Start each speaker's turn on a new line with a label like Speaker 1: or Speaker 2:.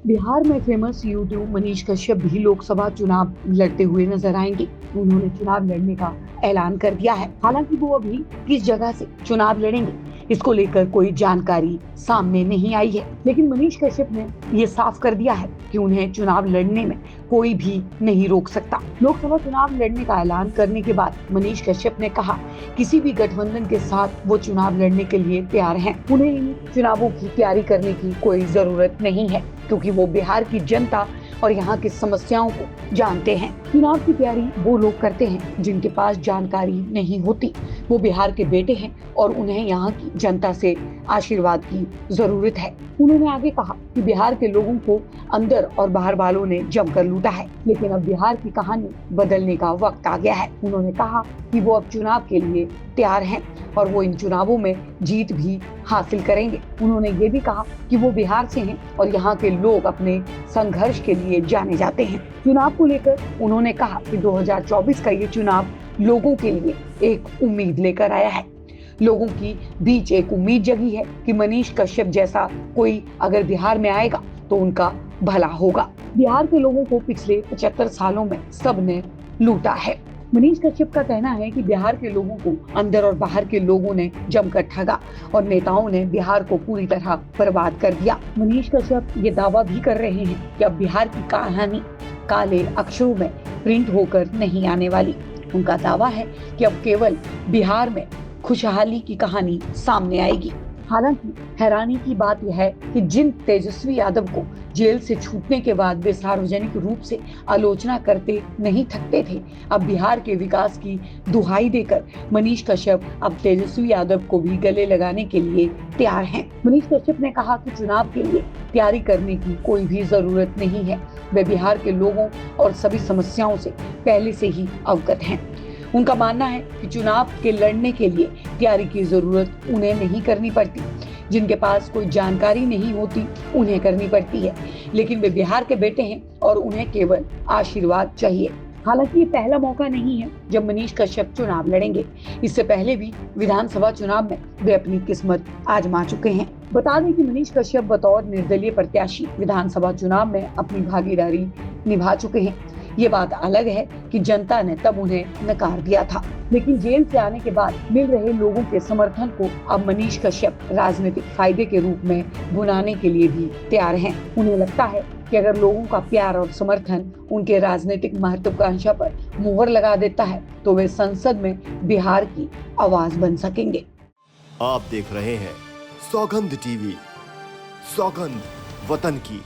Speaker 1: बिहार में famous YouTube Manish Kashyap भी लोकसभा चुनाव लड़ते हुए नजर आएंगे। उन्होंने चुनाव लड़ने का ऐलान कर दिया है। हालांकि वो अभी किस जगह से चुनाव लड़ेंगे, इसको लेकर कोई जानकारी सामने नहीं आई है। लेकिन मनीष कश्यप ने ये साफ कर दिया है कि उन्हें चुनाव लड़ने में कोई भी नहीं रोक सकता। लोकसभा चुनाव लड़ने का ऐलान करने के बाद मनीष कश्यप ने कहा, किसी भी गठबंधन के साथ वो चुनाव लड़ने के लिए तैयार हैं। उन्हें इन चुनावों की तैयारी करने की कोई जरूरत नहीं है, क्योंकि वो बिहार की जनता और यहाँ की समस्याओं को जानते हैं। चुनाव की तैयारी वो लोग करते हैं जिनके पास जानकारी नहीं होती। वो बिहार के बेटे हैं और उन्हें यहाँ की जनता से आशीर्वाद की जरूरत है। उन्होंने आगे कहा कि बिहार के लोगों को अंदर और बाहर वालों ने जमकर लूटा है, लेकिन अब बिहार की कहानी बदलने का वक्त आ गया है। उन्होंने कहा कि वो अब चुनाव के लिए तैयार हैं और वो इन चुनावों में जीत भी हासिल करेंगे। उन्होंने ये भी कहा कि वो बिहार से हैं और यहाँ के लोग अपने संघर्ष के लिए जाने जाते हैं। चुनाव को लेकर उन्होंने कहा कि 2024 का ये चुनाव लोगों के लिए एक उम्मीद लेकर आया है। लोगों की बीच एक उम्मीद जगी है कि मनीष कश्यप जैसा कोई अगर बिहार में आएगा तो उनका भला होगा। बिहार के लोगों को पिछले 75 सालों में सबने लूटा है। मनीष कश्यप का कहना है कि बिहार के लोगों को अंदर और बाहर के लोगों ने जमकर ठगा और नेताओं ने बिहार को पूरी तरह बर्बाद कर दिया। मनीष कश्यप ये दावा भी कर रहे हैं कि अब बिहार की कहानी काले अक्षरों में प्रिंट होकर नहीं आने वाली। उनका दावा है कि अब केवल बिहार में खुशहाली की कहानी सामने आएगी। हालांकि हैरानी की बात यह है कि जिन तेजस्वी यादव को जेल से छूटने के बाद वे सार्वजनिक रूप से आलोचना करते नहीं थकते थे, अब बिहार के विकास की दुहाई देकर मनीष कश्यप अब तेजस्वी यादव को भी गले लगाने के लिए तैयार हैं। मनीष कश्यप ने कहा कि चुनाव के लिए तैयारी करने की कोई भी जरूरत नहीं है। वे बिहार के लोगों और सभी समस्याओं से पहले से ही अवगत हैं। उनका मानना है कि चुनाव के लड़ने के लिए तैयारी की जरूरत उन्हें नहीं करनी पड़ती। जिनके पास कोई जानकारी नहीं होती उन्हें करनी पड़ती है, लेकिन वे बिहार के बेटे हैं और उन्हें केवल आशीर्वाद चाहिए। हालांकि ये पहला मौका नहीं है जब मनीष कश्यप चुनाव लड़ेंगे। इससे पहले भी विधानसभा चुनाव में वे अपनी किस्मत आजमा चुके हैं। बता दें कि मनीष कश्यप बतौर निर्दलीय प्रत्याशी विधानसभा चुनाव में अपनी भागीदारी निभा चुके हैं। ये बात अलग है कि जनता ने तब उन्हें नकार दिया था, लेकिन जेल से आने के बाद मिल रहे लोगों के समर्थन को अब मनीष कश्यप राजनीतिक फायदे के रूप में भुनाने के लिए भी तैयार हैं। उन्हें लगता है कि अगर लोगों का प्यार और समर्थन उनके राजनीतिक महत्वाकांक्षा पर मुहर लगा देता है तो वे संसद में बिहार की आवाज बन सकेंगे।
Speaker 2: आप देख रहे हैं सौगंध टीवी, सौगंध वतन की।